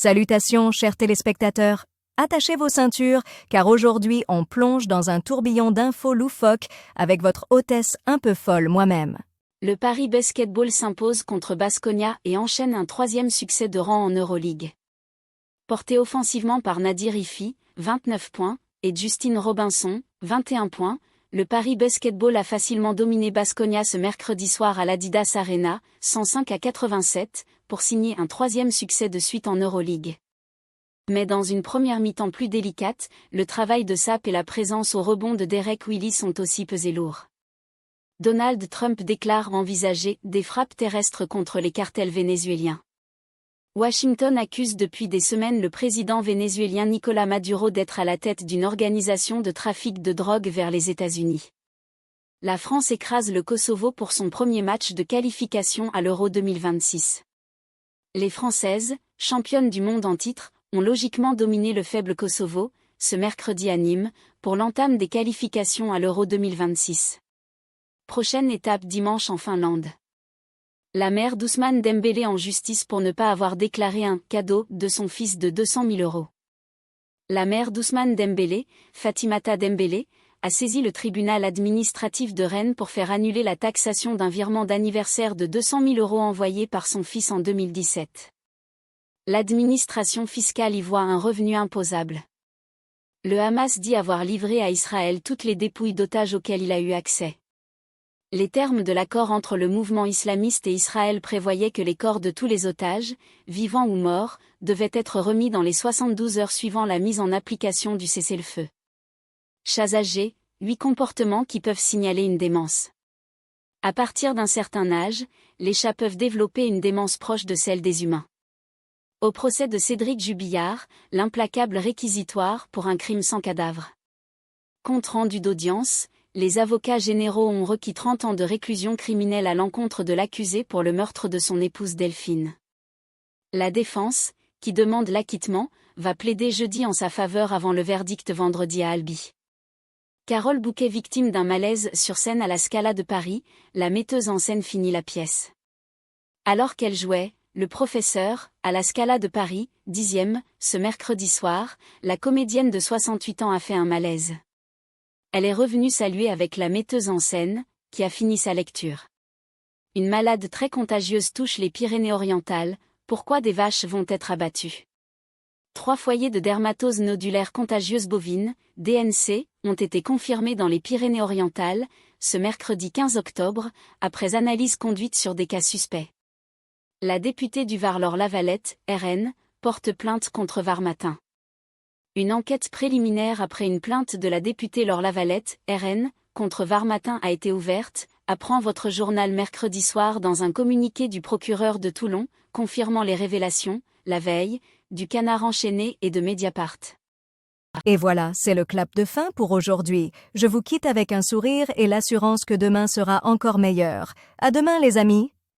Salutations, chers téléspectateurs. Attachez vos ceintures, car aujourd'hui, on plonge dans un tourbillon d'infos loufoques avec votre hôtesse un peu folle moi-même. Le Paris Basketball s'impose contre Baskonia et enchaîne un troisième succès de rang en Euroleague. Porté offensivement par Nadir Ifi, 29 points, et Justin Robinson, 21 points, le Paris Basketball a facilement dominé Baskonia ce mercredi soir à l'Adidas Arena, 105-87, pour signer un troisième succès de suite en Euroleague. Mais dans une première mi-temps plus délicate, le travail de Sapp et la présence au rebond de Derek Willis ont aussi pesé lourd. Donald Trump déclare envisager des frappes terrestres contre les cartels vénézuéliens. Washington accuse depuis des semaines le président vénézuélien Nicolás Maduro d'être à la tête d'une organisation de trafic de drogue vers les États-Unis. La France écrase le Kosovo pour son premier match de qualification à l'Euro 2026. Les Françaises, championnes du monde en titre, ont logiquement dominé le faible Kosovo, ce mercredi à Nîmes, pour l'entame des qualifications à l'Euro 2026. Prochaine étape dimanche en Finlande. La mère d'Ousmane Dembélé en justice pour ne pas avoir déclaré un « cadeau » de son fils de 200 000 €. La mère d'Ousmane Dembélé, Fatimata Dembélé, a saisi le tribunal administratif de Rennes pour faire annuler la taxation d'un virement d'anniversaire de 200 000 € envoyé par son fils en 2017. L'administration fiscale y voit un revenu imposable. Le Hamas dit avoir livré à Israël toutes les dépouilles d'otages auxquelles il a eu accès. Les termes de l'accord entre le mouvement islamiste et Israël prévoyaient que les corps de tous les otages, vivants ou morts, devaient être remis dans les 72 heures suivant la mise en application du cessez-le-feu. Chats âgés, 8 comportements qui peuvent signaler une démence. À partir d'un certain âge, les chats peuvent développer une démence proche de celle des humains. Au procès de Cédric Jubillard, l'implacable réquisitoire pour un crime sans cadavre. Compte rendu d'audience, les avocats généraux ont requis 30 ans de réclusion criminelle à l'encontre de l'accusé pour le meurtre de son épouse Delphine. La défense, qui demande l'acquittement, va plaider jeudi en sa faveur avant le verdict vendredi à Albi. Carole Bouquet victime d'un malaise sur scène à la Scala de Paris, la metteuse en scène finit la pièce. Alors qu'elle jouait, le professeur, à la Scala de Paris, 10e, ce mercredi soir, la comédienne de 68 ans a fait un malaise. Elle est revenue saluer avec la metteuse en scène, qui a fini sa lecture. Une malade très contagieuse touche les Pyrénées-Orientales, pourquoi des vaches vont être abattues? 3 foyers de dermatose nodulaire contagieuse bovine, DNC, ont été confirmés dans les Pyrénées-Orientales, ce mercredi 15 octobre, après analyse conduite sur des cas suspects. La députée du Var Laure Lavalette, RN, porte plainte contre Var Matin. Une enquête préliminaire après une plainte de la députée Laure Lavalette, RN, contre Var Matin a été ouverte, apprend votre journal mercredi soir dans un communiqué du procureur de Toulon, confirmant les révélations, la veille, du Canard enchaîné et de Mediapart. Et voilà, c'est le clap de fin pour aujourd'hui. Je vous quitte avec un sourire et l'assurance que demain sera encore meilleur. À demain les amis!